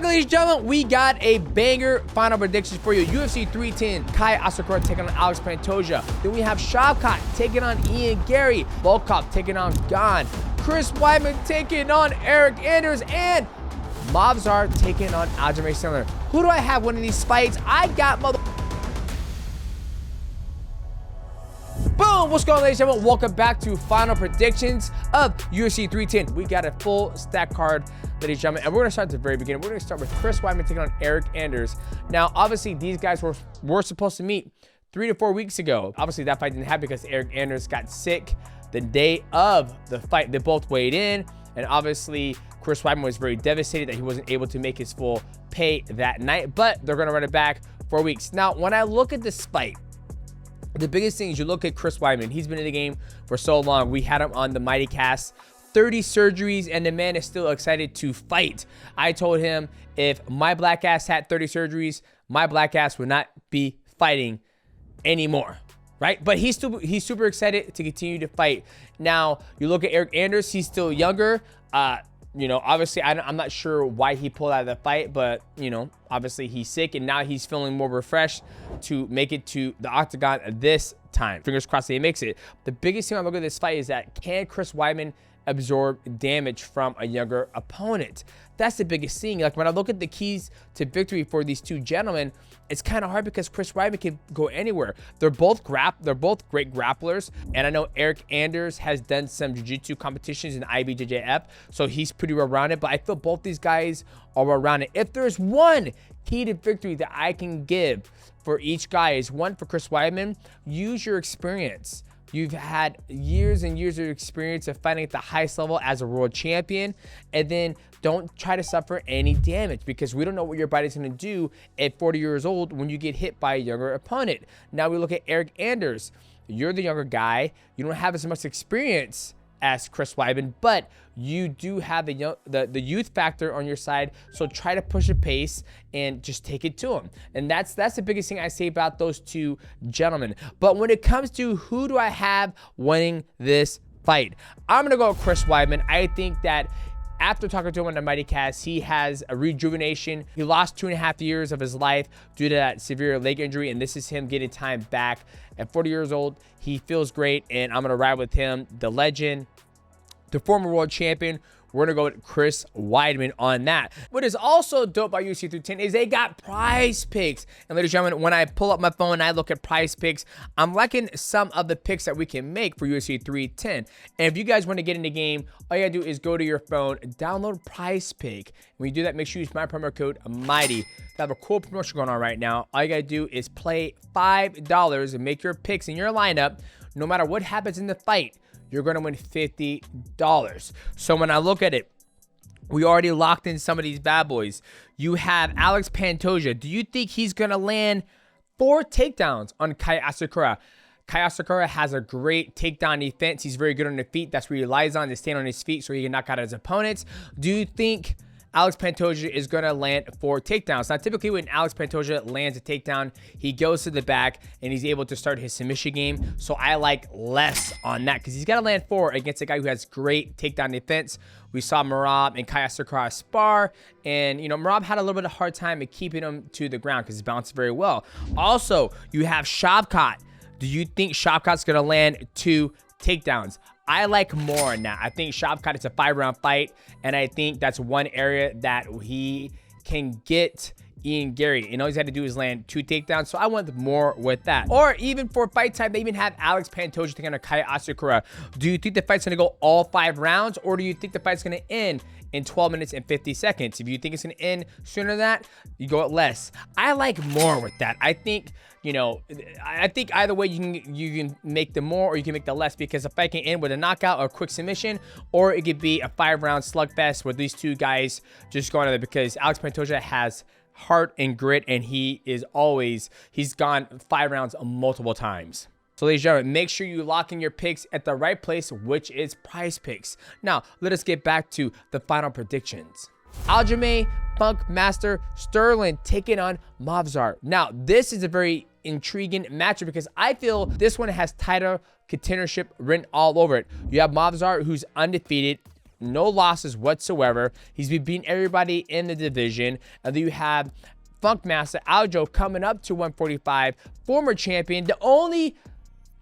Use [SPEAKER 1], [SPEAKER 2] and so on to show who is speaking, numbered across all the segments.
[SPEAKER 1] back, ladies and gentlemen. We got a banger final predictions for you. UFC 310, Kai Asakura taking on Alexandre Pantoja. Then we have Shavkat taking on Ian Garry. Volkov taking on Gane. Weidman taking on Eric Anders. And Movsar taking on Aljo. Who do I have winning these fights? I got Boom! What's going on, ladies and gentlemen? Welcome back to final predictions of UFC 310. We got a full stack card, ladies and gentlemen, and we're going to start at the very beginning. We're going to start with Weidman taking on Eric Anders. Now, obviously, these guys were supposed to meet 3 to 4 weeks ago. Obviously, that fight didn't happen because Eric Anders got sick the day of the fight. They both weighed in, and obviously, Weidman was very devastated that he wasn't able to make his full pay that night, but they're going to run it back 4 weeks. Now, when I look at this fight, the biggest thing is you look at Weidman. He's been in the game for so long. We had him on the Mighty Cast, 30 surgeries, and the man is still excited to fight. I told him if my black ass had 30 surgeries, my black ass would not be fighting anymore, right? But he's super excited to continue to fight. Now, you look at Eric Anders, he's still younger. You know, obviously, I'm not sure why he pulled out of the fight, but, you know, obviously he's sick, and now he's feeling more refreshed to make it to the octagon this time. Fingers crossed that he makes it. The biggest thing I look at this fight is that can Weidman absorb damage from a younger opponent? That's the biggest thing. Like, when I look at the keys to victory for these two gentlemen, it's kind of hard because Weidman can go anywhere. They're both great grapplers, and I know Eric Anders has done some jiu-jitsu competitions in IBJJF, so he's pretty well-rounded, but I feel both these guys are well-rounded. If there's one key to victory that I can give for each guy is one for Weidman, use your experience. You've had years and years of experience of fighting at the highest level as a world champion, and then don't try to suffer any damage because we don't know what your body's going to do at 40 years old when you get hit by a younger opponent. Now we look at Eric Anders. You're the younger guy. You don't have as much experience as Weidman, but you do have the youth factor on your side, so try to push a pace and just take it to him. And that's the biggest thing I say about those two gentlemen. But when it comes to who do I have winning this fight, I'm gonna go with Weidman. I think that after talking to him on the Mighty Cast, he has a rejuvenation. He lost 2.5 years of his life due to that severe leg injury, and this is him getting time back. At 40 years old, he feels great, and I'm going to ride with him. The legend, the former world champion, we're going to go with Weidman on that. What is also dope about UFC 310 is they got PrizePicks. And ladies and gentlemen, when I pull up my phone and I look at PrizePicks, I'm liking some of the picks that we can make for UFC 310. And if you guys want to get in the game, all you got to do is go to your phone, download PrizePick. When you do that, make sure you use my promo code MIGHTY. They have a cool promotion going on right now. All you got to do is play $5 and make your picks in your lineup. No matter what happens in the fight, you're going to win $50. So when I look at it, we already locked in some of these bad boys. You have Alex Pantoja. Do you think he's going to land 4 takedowns on Kai Asakura? Kai Asakura has a great takedown defense. He's very good on the feet. That's what he relies on, to stand on his feet so he can knock out his opponents. Do you think Alex Pantoja is going to land 4 takedowns? Now, typically when Alex Pantoja lands a takedown, he goes to the back and he's able to start his submission game. So I like less on that because he's got to land 4 against a guy who has great takedown defense. We saw Merab and Kai Asakura spar, and, you know, Merab had a little bit of a hard time at keeping him to the ground because he bounced very well. Also, you have Shavkat. Do you think Shavkat's going to land 2 takedowns? I like more on that. I think Shavkat is a 5-round fight, and I think that's one area that he can get Ian Garry. And all he's had to do is land 2 takedowns, so I want more with that. Or even for fight time, they even have Alex Pantoja taking on Kai Asakura. Do you think the fight's going to go all 5 rounds, or do you think the fight's going to end in 12 minutes and 50 seconds? If you think it's going to end sooner than that, you go at less. I like more with that. I think, you know, I think either way you can make the more or you can make the less, because a fight can end with a knockout or a quick submission, or it could be a 5-round slugfest with these two guys just going at it, because Alex Pantoja has heart and grit, and he's gone 5 rounds multiple times. So ladies and gentlemen, make sure you lock in your picks at the right place, which is PrizePicks. Now, let us get back to the final predictions. Aljo, Funk Master Sterling taking on Movsar. Now, this is a very intriguing matchup because I feel this one has title contendership written all over it. You have Movsar, who's undefeated, no losses whatsoever. He's been beating everybody in the division. And then you have Funkmaster Aljo coming up to 145, former champion, the only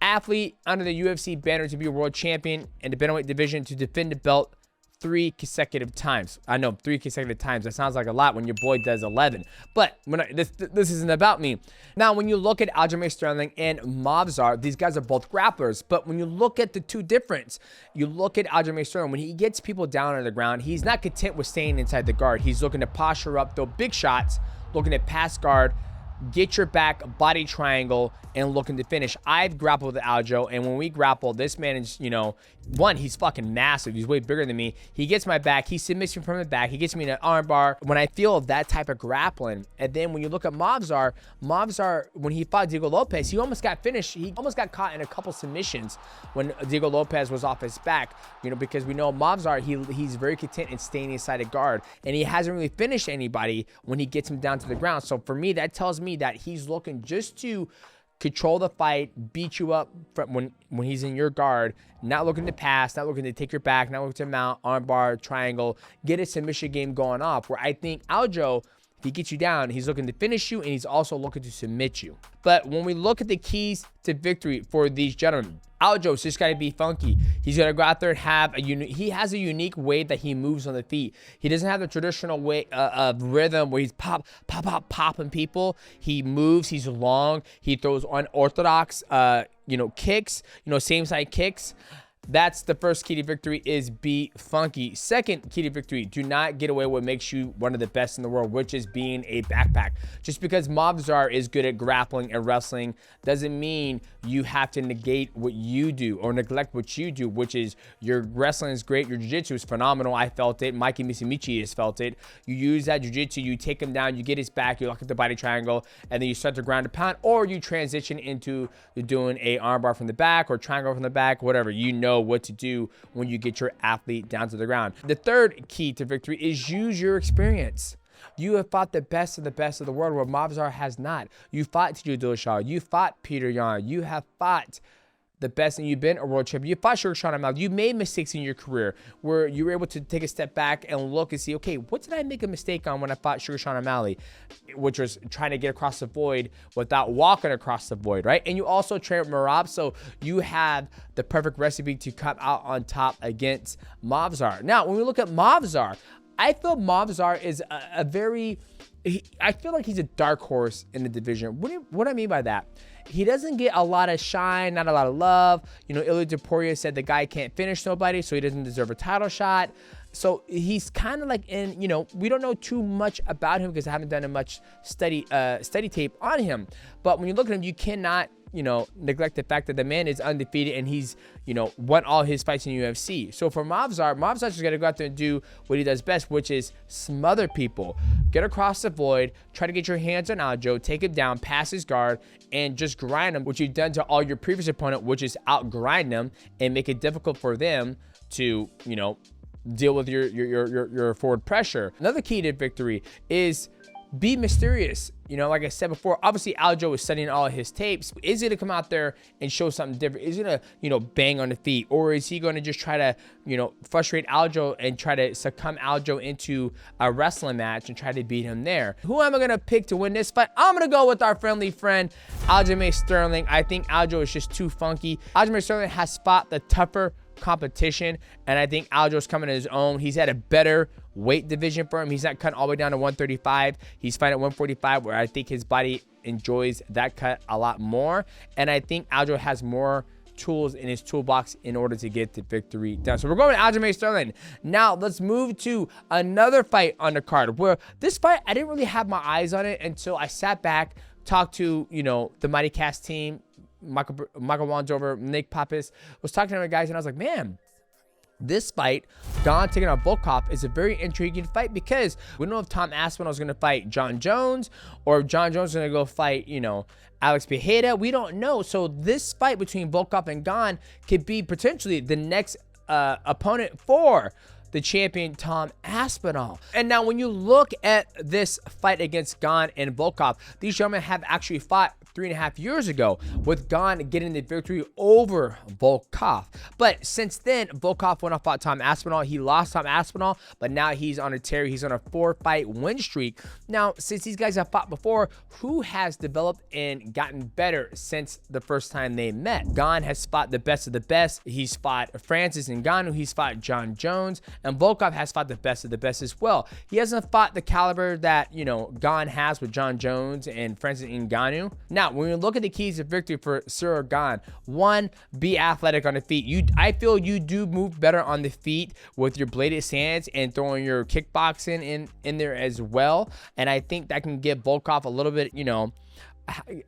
[SPEAKER 1] athlete under the UFC banner to be a world champion in the bantamweight division to defend the belt 3 consecutive times. I know 3 consecutive times. That sounds like a lot when your boy does 11. But this isn't about me. Now, when you look at Aljamain Sterling and Movsar, these guys are both grapplers. But when you look at the two difference, you look at Aljamain Sterling, when he gets people down on the ground, he's not content with staying inside the guard. He's looking to posture up, throw big shots, looking at pass guard, get your back, body triangle, and looking to finish. I've grappled with Aljo, and when we grapple, this man is, you know, one, he's fucking massive. He's way bigger than me. He gets my back. He submits me from the back. He gets me in an arm bar. When I feel that type of grappling, and then when you look at Movsar, when he fought Diego Lopez, he almost got finished. He almost got caught in a couple submissions when Diego Lopez was off his back, you know, because we know Movsar, he's very content in staying inside a guard, and he hasn't really finished anybody when he gets him down to the ground. So for me, that tells me that he's looking just to control the fight, beat you up from when he's in your guard, not looking to pass, not looking to take your back, not looking to mount, armbar, triangle, get a submission game going off. Where I think Aljo, if he gets you down, he's looking to finish you, and he's also looking to submit you. But when we look at the keys to victory for these gentlemen, Aljo's just got to be funky. He's going to go out there and have he has a unique way that he moves on the feet. He doesn't have the traditional way of rhythm where he's popping people. He moves, he's long, he throws unorthodox, kicks, same side kicks. That's the first key to victory, is be funky. Second key to victory, do not get away with what makes you one of the best in the world, which is being a backpack. Just because Movsar is good at grappling and wrestling doesn't mean you have to negate what you do or neglect what you do, which is your wrestling is great, your jiu-jitsu is phenomenal. I felt it. Mikey Misimichi has felt it. You use that jiu-jitsu, you take him down, you get his back, you lock at the body triangle, and then you start to ground and pound, or you transition into doing a armbar from the back or triangle from the back, whatever. You know what to do when you get your athlete down to the ground. The third key to victory is use your experience. You have fought the best of the world, where Movsar has not. You fought Tejo Dillashaw. You fought Peter Yan. You have fought the best, and you've been a world champion. You fought Sugar O'Malley. You made mistakes in your career where you were able to take a step back and look and see, okay, what did I make a mistake on when I fought Sugar O'Malley, which was trying to get across the void without walking across the void, right? And you also train with Marab, so you have the perfect recipe to come out on top against Movsar. Now, when we look at Movsar, I feel Movsar is I feel like he's a dark horse in the division. What do I mean by that? He doesn't get a lot of shine, not a lot of love. Ilya Topuria said the guy can't finish nobody, so he doesn't deserve a title shot. So he's kind of like we don't know too much about him because I haven't done a much study tape on him. But when you look at him, you cannot neglect the fact that the man is undefeated and he's, won all his fights in UFC. So for Movsar's just got to go out there and do what he does best, which is smother people, get across the void, try to get your hands on Aljo, take him down, pass his guard, and just grind him, which you've done to all your previous opponent, which is out-grind them and make it difficult for them to, deal with your forward pressure. Another key to victory is be mysterious. Like I said before, obviously Aljo is studying all of his tapes. Is he going to come out there and show something different? Is he going to, bang on the feet? Or is he going to just try to, frustrate Aljo and try to succumb Aljo into a wrestling match and try to beat him there? Who am I going to pick to win this fight? I'm going to go with our friendly friend, Aljamain Sterling. I think Aljo is just too funky. Aljamain Sterling has fought the tougher competition, and I think Aljo's coming to his own. He's had a better weight division for him. He's not cutting all the way down to 135. He's fighting at 145, where I think his body enjoys that cut a lot more, and I think Aljo has more tools in his toolbox in order to get the victory done. So we're going to Aljamain Sterling. Now let's move to another fight on the card, where this fight I didn't really have my eyes on it until I sat back, talked to the Mighty Cast team, Michael Wandover, Nick Pappas, was talking to my guys, and I was like, man, this fight, Gane taking on Volkov, is a very intriguing fight, because we don't know if Tom Aspinall is going to fight John Jones, or if John Jones is going to go fight, Alex Pereira. We don't know. So this fight between Volkov and Gane could be potentially the next opponent for the champion Tom Aspinall. And now when you look at this fight against Gane and Volkov, these gentlemen have actually fought 3.5 years ago, with Gane getting the victory over Volkov. But since then, Volkov went off, fought Tom Aspinall. He lost Tom Aspinall, but now he's on a tear. He's on a 4-fight win streak. Now, since these guys have fought before, who has developed and gotten better since the first time they met? Gane has fought the best of the best. He's fought Francis Ngannou. He's fought John Jones, and Volkov has fought the best of the best as well. He hasn't fought the caliber that, you know, Gane has with John Jones and Francis Ngannou. Now, when you look at the keys to victory for Ciryl Gane, one, be athletic on the feet. I feel you do move better on the feet with your bladed stance and throwing your kickboxing in there as well. And I think that can give Volkov a little bit, you know,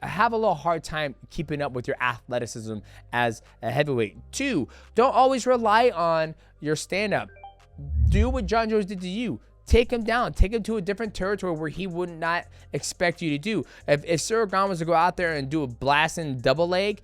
[SPEAKER 1] have a little hard time keeping up with your athleticism as a heavyweight. Two, don't always rely on your stand-up. Do what John Jones did to you. Take him down. Take him to a different territory where he would not expect you to do. If Ciryl Gane was to go out there and do a blasting double leg,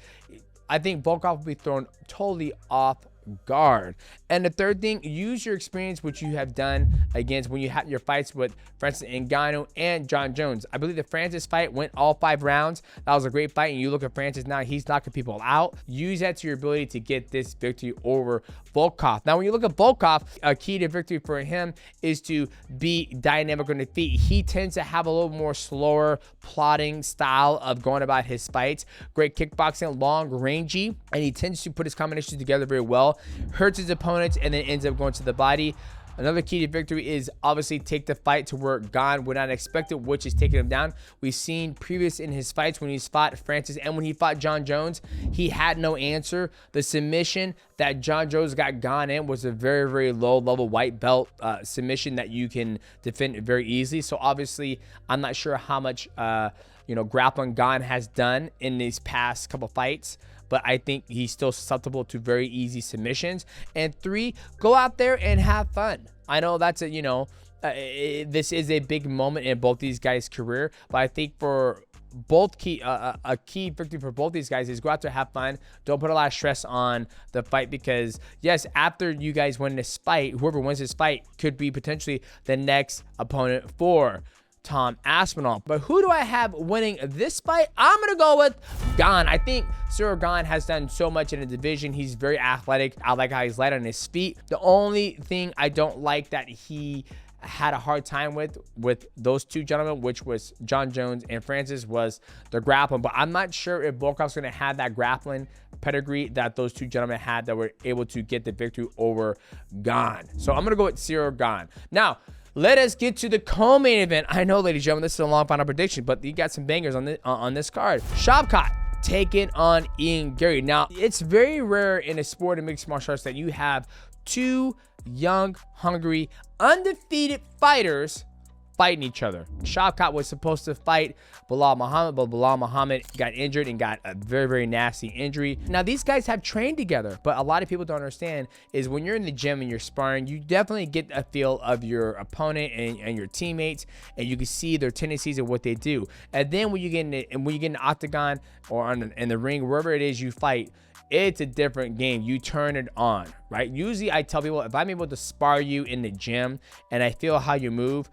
[SPEAKER 1] I think Volkov would be thrown totally off guard. And the third thing, use your experience, which you have done against when you had your fights with Francis Ngannou and John Jones. I believe the Francis fight went all 5 rounds. That was a great fight. And you look at Francis now, he's knocking people out. Use that to your ability to get this victory over Volkov. Now, when you look at Volkov, a key to victory for him is to be dynamic on the feet. He tends to have a little more slower, plodding style of going about his fights. Great kickboxing, long, rangy, and he tends to put his combinations together very well. Hurts his opponents and then ends up going to the body. Another key to victory is obviously take the fight to where Gane would not expect it, which is taking him down. We've seen previous in his fights when he's fought Francis and when he fought John Jones, he had no answer. The submission that John Jones got Gane in was a very, very low level white belt submission that you can defend very easily. So obviously, I'm not sure how much grappling Gane has done in these past couple fights, but I think he's still susceptible to very easy submissions. And 3, go out there and have fun. I know that's this is a big moment in both these guys' career, but I think for both a key victory for both these guys is go out there, have fun. Don't put a lot of stress on the fight, because yes, after you guys win this fight, whoever wins this fight could be potentially the next opponent for Tom Aspinall. But who do I have winning this fight? I'm gonna go with Gane. I think Ciryl Gane has done so much in the division. He's very athletic. I like how he's light on his feet. The only thing I don't like that he had a hard time with those two gentlemen, which was John Jones and Francis, was the grappling. But I'm not sure if Volkov's gonna have that grappling pedigree that those two gentlemen had that were able to get the victory over Gane. So I'm gonna go with Ciryl Gane. Now, let us get to the co-main event. I know, ladies and gentlemen, this is a long final prediction, but you got some bangers on this card. Shavkat taking on Ian Garry. Now, it's very rare in a sport of mixed martial arts that you have two young, hungry, undefeated fighters fighting each other. Shavkat was supposed to fight Belal Muhammad, but Belal Muhammad got injured and got a very, very nasty injury. Now, these guys have trained together, but a lot of people don't understand is when you're in the gym and you're sparring, you definitely get a feel of your opponent and your teammates, and you can see their tendencies and what they do. And then when you get in the octagon or in the ring, wherever it is you fight, it's a different game. You turn it on, right? Usually I tell people, if I'm able to spar you in the gym and I feel how you move,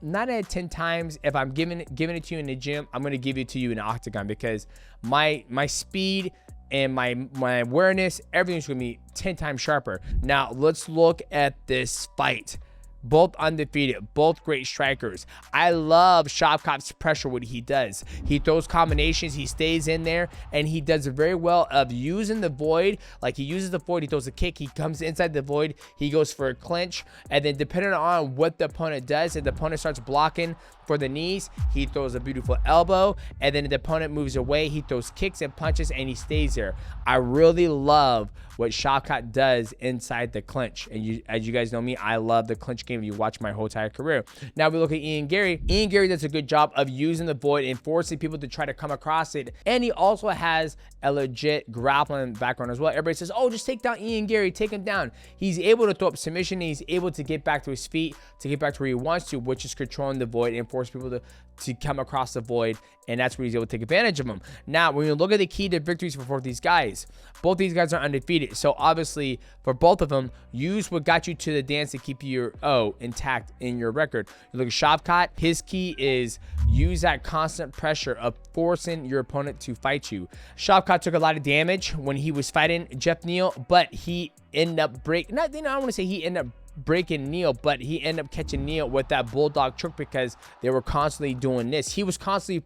[SPEAKER 1] 9 out of 10 times, if I'm giving it to you in the gym, I'm going to give it to you in the octagon, because my speed and my awareness, everything's going to be 10 times sharper. Now, let's look at this fight. Both undefeated, both great strikers. I love Shavkat's pressure, what he does. He throws combinations, he stays in there, and he does very well of using the void. Like, he uses the void, he throws a kick, he comes inside the void, he goes for a clinch, and then depending on what the opponent does, if the opponent starts blocking for the knees, he throws a beautiful elbow, and then the opponent moves away, he throws kicks and punches, and he stays there. I really love what Shavkat does inside the clinch. And as you guys know me, I love the clinch game if you watch my whole entire career. Now we look at Ian Garry. Ian Garry does a good job of using the void and forcing people to try to come across it. And he also has a legit grappling background as well. Everybody says, oh, just take down Ian Garry, take him down. He's able to throw up submission, and he's able to get back to his feet, to get back to where he wants to, which is controlling the void and force people to come across the void, and that's where he's able to take advantage of them. Now, when you look at the key to victories for both these guys are undefeated. So obviously, for both of them, use what got you to the dance to keep you 0 intact in your record. You look at Shavkat, his key is use that constant pressure of forcing your opponent to fight you. Shavkat took a lot of damage when he was fighting Jeff Neal, but he ended up breaking, I don't want to say he ended up breaking Neal, but he ended up catching Neal with that bulldog choke because they were constantly doing this. He was constantly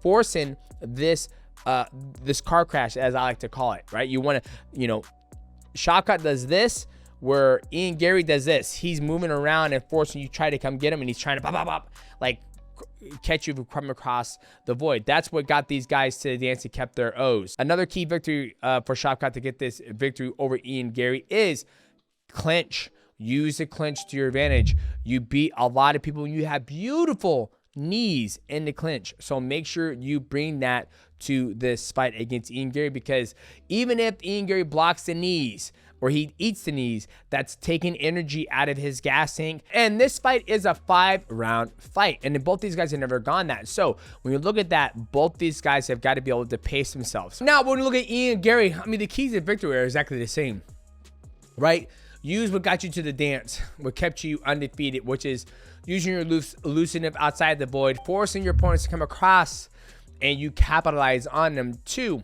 [SPEAKER 1] forcing this this car crash, as I like to call it, right? You want to, you know, Shavkat does this where Ian Garry does this. He's moving around and forcing you try to come get him, and he's trying to pop, pop, pop, like catch you from across the void. That's what got these guys to the dance and kept their O's. Another key victory for Shavkat to get this victory over Ian Garry is clinch. Use the clinch to your advantage. You beat a lot of people. You have beautiful knees in the clinch. So make sure you bring that to this fight against Ian Garry, because even if Ian Garry blocks the knees or he eats the knees, that's taking energy out of his gas tank. And this fight is a 5-round fight. And then both these guys have never gone that. So when you look at that, both these guys have got to be able to pace themselves. Now, when you look at Ian Garry, I mean, the keys to victory are exactly the same, right? Use what got you to the dance, what kept you undefeated, which is using your elusive outside the void, forcing your opponents to come across, and you capitalize on them. 2,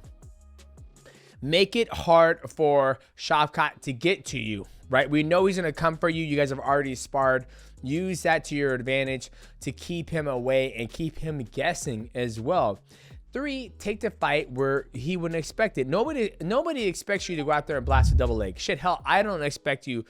[SPEAKER 1] make it hard for Shavkat to get to you, right? We know he's going to come for you. You guys have already sparred. Use that to your advantage to keep him away and keep him guessing as well. 3, take the fight where he wouldn't expect it. Nobody expects you to go out there and blast a double leg. Shit, hell, I don't expect you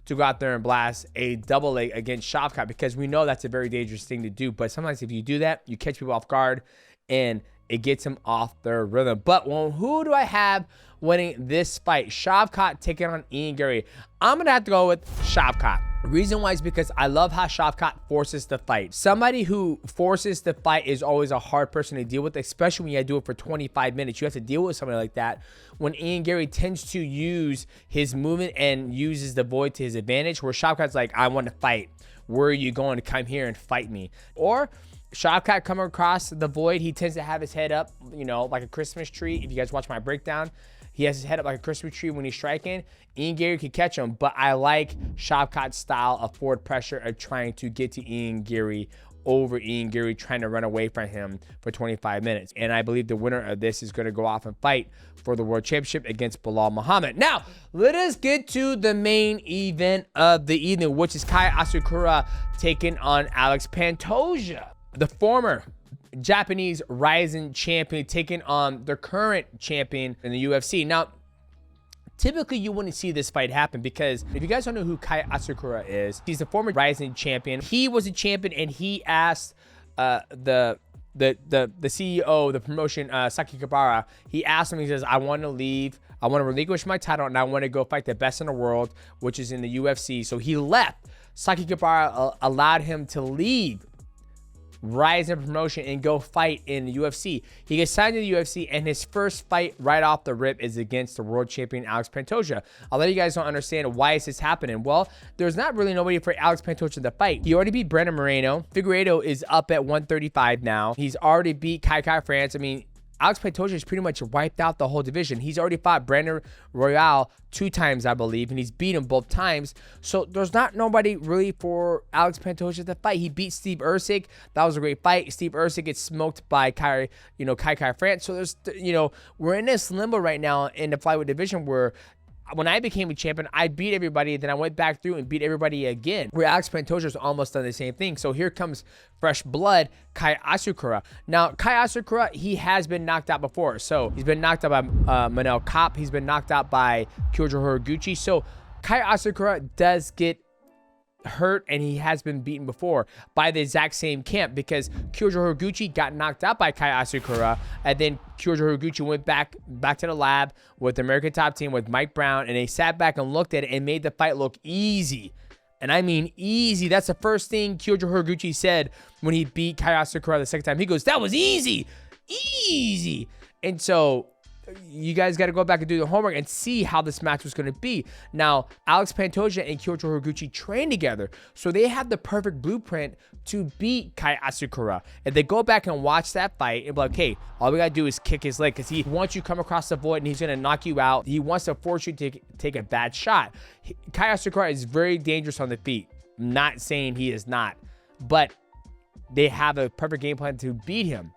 [SPEAKER 1] to go out there and blast a double leg against Shavkat, because we know that's a very dangerous thing to do. But sometimes if you do that, you catch people off guard and it gets them off their rhythm. But well, who do I have winning this fight? Shavkat taking on Ian Garry. I'm going to have to go with Shavkat. The reason why is because I love how Shavkat forces the fight. Somebody who forces the fight is always a hard person to deal with, especially when you do it for 25 minutes. You have to deal with somebody like that. When Ian Garry tends to use his movement and uses the void to his advantage, where Shavkat's like, I want to fight. Where are you going to come here and fight me? Or Shavkat coming across the void, he tends to have his head up, you know, like a Christmas tree. If you guys watch my breakdown, he has his head up like a Christmas tree when he's striking. Ian Garry could catch him, but I like Shavkat's style of forward pressure of trying to get to Ian Garry over Ian Garry trying to run away from him for 25 minutes. And I believe the winner of this is going to go off and fight for the World Championship against Belal Muhammad. Now, let us get to the main event of the evening, which is Kai Asakura taking on Alex Pantoja, the former Japanese rising champion taking on the current champion in the UFC. Now, typically you wouldn't see this fight happen, because if you guys don't know who Kai Asakura is, he's the former rising champion. He was a champion, and he asked the CEO, the promotion, Saki Kabara, he asked him, he says, I want to leave, I want to relinquish my title, and I want to go fight the best in the world, which is in the UFC. So he left. Saki Kabara allowed him to leave Rising promotion and go fight in the UFC. He gets signed to the UFC, and his first fight right off the rip is against the world champion Alex Pantoja. A lot of you guys don't understand why is this happening. Well, there's not really nobody for Alex Pantoja to fight. He already beat Brandon Moreno. Figueiredo is up at 135 now. He's already beat Kai France. I mean, Alex Pantoja has pretty much wiped out the whole division. He's already fought Brandon Royale 2 times, I believe, and he's beat him both times. So there's not nobody really for Alex Pantoja to fight. He beat Steve Erceg. That was a great fight. Steve Erceg gets smoked by Kai France. So there's, we're in this limbo right now in the flyweight division where when I became a champion, I beat everybody, then I went back through and beat everybody again, where Alex Pantoja's almost done the same thing. So here comes fresh blood, Kai Asakura. Now, Kai Asakura, he has been knocked out before. So he's been knocked out by Manel Kape. He's been knocked out by Kyoji Horiguchi. So Kai Asakura does get hurt, and he has been beaten before by the exact same camp, because Kyoji Horiguchi got knocked out by Kai Asakura, and then Kyoji Horiguchi went back to the lab with the American Top Team with Mike Brown, and they sat back and looked at it and made the fight look easy. And I mean easy. That's the first thing Kyoji Horiguchi said when he beat Kai Asakura the second time. He goes, "That was easy. Easy." And so you guys got to go back and do the homework and see how this match was going to be. Now, Alex Pantoja and Kyoji Horiguchi train together, so they have the perfect blueprint to beat Kai Asakura. If they go back and watch that fight and be like, hey, all we got to do is kick his leg, because he wants you to come across the void and he's going to knock you out. He wants to force you to take a bad shot. Kai Asakura is very dangerous on the feet. not saying he is not, but they have a perfect game plan to beat him.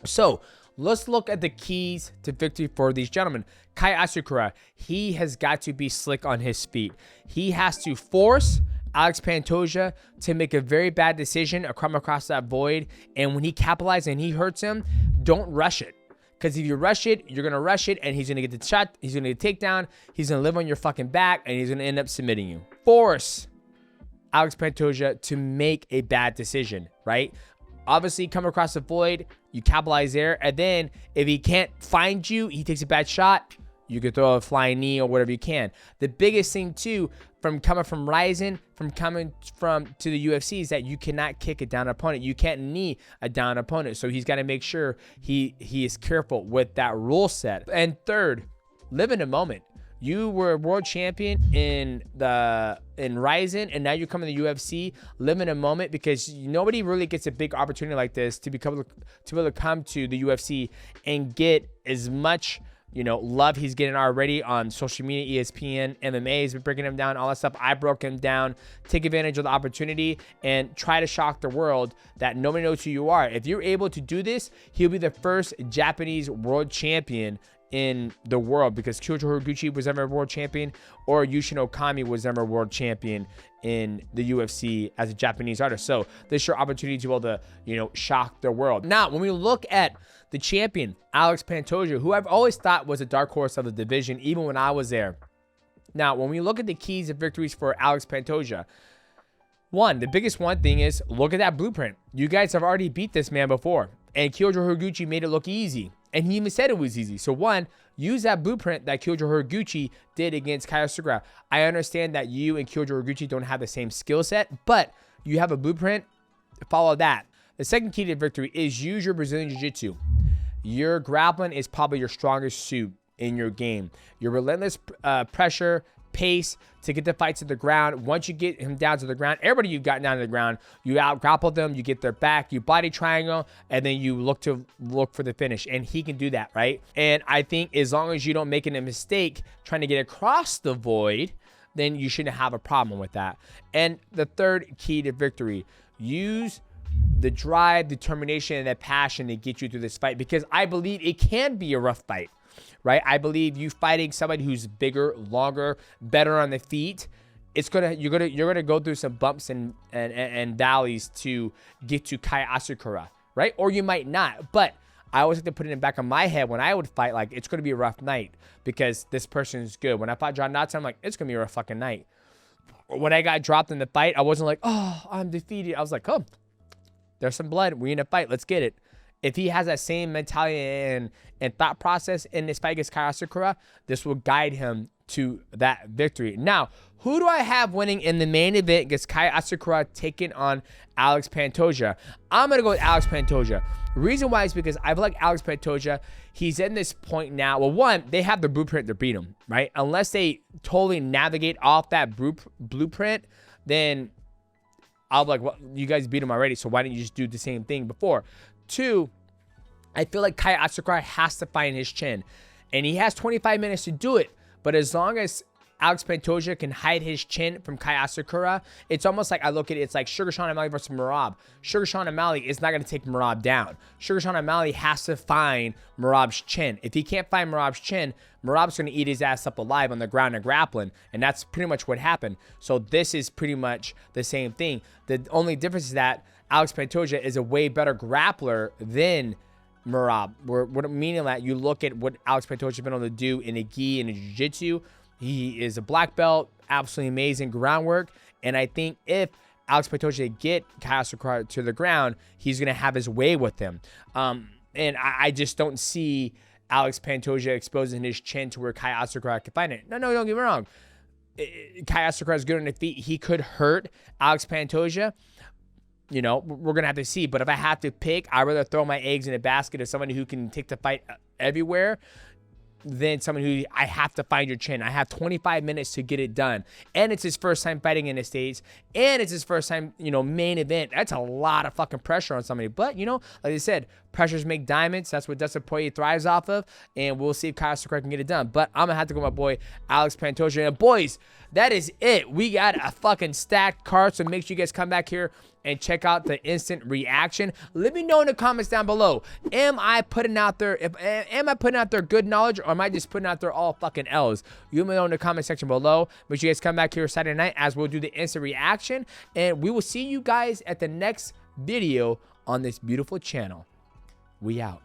[SPEAKER 1] So let's look at the keys to victory for these gentlemen. Kai Asakura, he has got to be slick on his feet. He has to force Alex Pantoja to make a very bad decision or come across that void. And when he capitalizes and he hurts him, don't rush it. Because if you rush it, you're going to rush it, and he's going to get the shot, he's going to get a takedown, he's going to live on your fucking back, and he's going to end up submitting you. Force Alex Pantoja to make a bad decision, right? Obviously, come across the void, you capitalize there, and then if he can't find you, he takes a bad shot, you could throw a flying knee or whatever you can. The biggest thing, too, from coming from Ryzen, from coming from to the UFC, is that you cannot kick a down opponent. You can't knee a down opponent. So he's got to make sure he is careful with that rule set. And third, live in the moment. You were a world champion in Ryzen, and now you're coming to the UFC. Live in a moment, because nobody really gets a big opportunity like this to be able to come to the UFC and get as much love he's getting already on social media. ESPN, MMA has been breaking him down, all that stuff. I broke him down. Take advantage of the opportunity and try to shock the world that nobody knows who you are. If you're able to do this, he'll be the first Japanese world champion in the world, because Kyoto Horiguchi was never a world champion, or Yushin Okami was never a world champion in the UFC as a Japanese artist. So this is your opportunity to be able to, shock the world. Now, when we look at the champion, Alex Pantoja, who I've always thought was a dark horse of the division, even when I was there. Now, when we look at the keys of victories for Alex Pantoja, the biggest thing is, look at that blueprint. You guys have already beat this man before, and Kyoto Horiguchi made it look easy. And he even said it was easy. So use that blueprint that Kyoto Horiguchi did against Kai Asakura. I understand that you and Kyoto Horiguchi don't have the same skill set, but you have a blueprint. Follow that. The second key to victory is use your Brazilian Jiu-Jitsu. Your grappling is probably your strongest suit in your game. Your relentless pressure, pace to get the fight to the ground. Once you get him down to the ground, everybody you've gotten down to the ground, you out grapple them, you get their back, you body triangle, and then you look for the finish. And he can do that, right? And I think as long as you don't make a mistake trying to get across the void, then you shouldn't have a problem with that. And the third key to victory, use the drive, determination, and that passion to get you through this fight, because I believe it can be a rough fight. Right? I believe you fighting somebody who's bigger, longer, better on the feet, you're gonna go through some bumps and valleys to get to Kai Asakura, right? Or you might not. But I always have to put it in the back of my head when I would fight, like, it's gonna be a rough night because this person is good. When I fought John Dodson, I'm like, it's gonna be a rough fucking night. When I got dropped in the fight, I wasn't like, oh, I'm defeated. I was like, oh, there's some blood. We're in a fight. Let's get it. If he has that same mentality and thought process in this fight against Kai Asakura, this will guide him to that victory. Now, who do I have winning in the main event against Kai Asakura taking on Alex Pantoja? I'm going to go with Alex Pantoja. The reason why is because I feel like Alex Pantoja, he's in this point now. Well, they have the blueprint to beat him, right? Unless they totally navigate off that blueprint, then I'll be like, well, you guys beat him already, so why didn't you just do the same thing before? 2, I feel like Kai Asakura has to find his chin, and he has 25 minutes to do it. But as long as Alex Pantoja can hide his chin from Kai Asakura, it's almost like I look at it, it's like Sugar Sean O'Malley versus Merab. Sugar Sean O'Malley is not going to take Merab down. Sugar Sean O'Malley has to find Merab's chin. If he can't find Merab's chin, Merab's going to eat his ass up alive on the ground and grappling, and that's pretty much what happened. So this is pretty much the same thing. The only difference is that Alex Pantoja is a way better grappler than Merab. Meaning that you look at what Alex Pantoja has been able to do in a gi and a jiu-jitsu. He is a black belt, absolutely amazing groundwork. And I think if Alex Pantoja get Kai Asakura to the ground, he's going to have his way with him. And I just don't see Alex Pantoja exposing his chin to where Kai Asakura can find it. No, don't get me wrong. Kai Asakura is good on the feet. He could hurt Alex Pantoja. We're going to have to see. But if I have to pick, I'd rather throw my eggs in a basket of somebody who can take the fight everywhere than someone who I have to find your chin. I have 25 minutes to get it done. And it's his first time fighting in the States. And it's his first time, main event. That's a lot of fucking pressure on somebody. But, like I said, Pressures make diamonds. That's what Dustin Poirier thrives off of. And we'll see if Kai Asakura can get it done. But I'm going to have to go with my boy, Alex Pantoja. And boys, that is it. We got a fucking stacked card. So make sure you guys come back here and check out the instant reaction. Let me know in the comments down below. Am I putting out there good knowledge, or am I just putting out there all fucking L's? You let me know in the comment section below. Make sure you guys come back here Saturday night as we'll do the instant reaction. And we will see you guys at the next video on this beautiful channel. We out.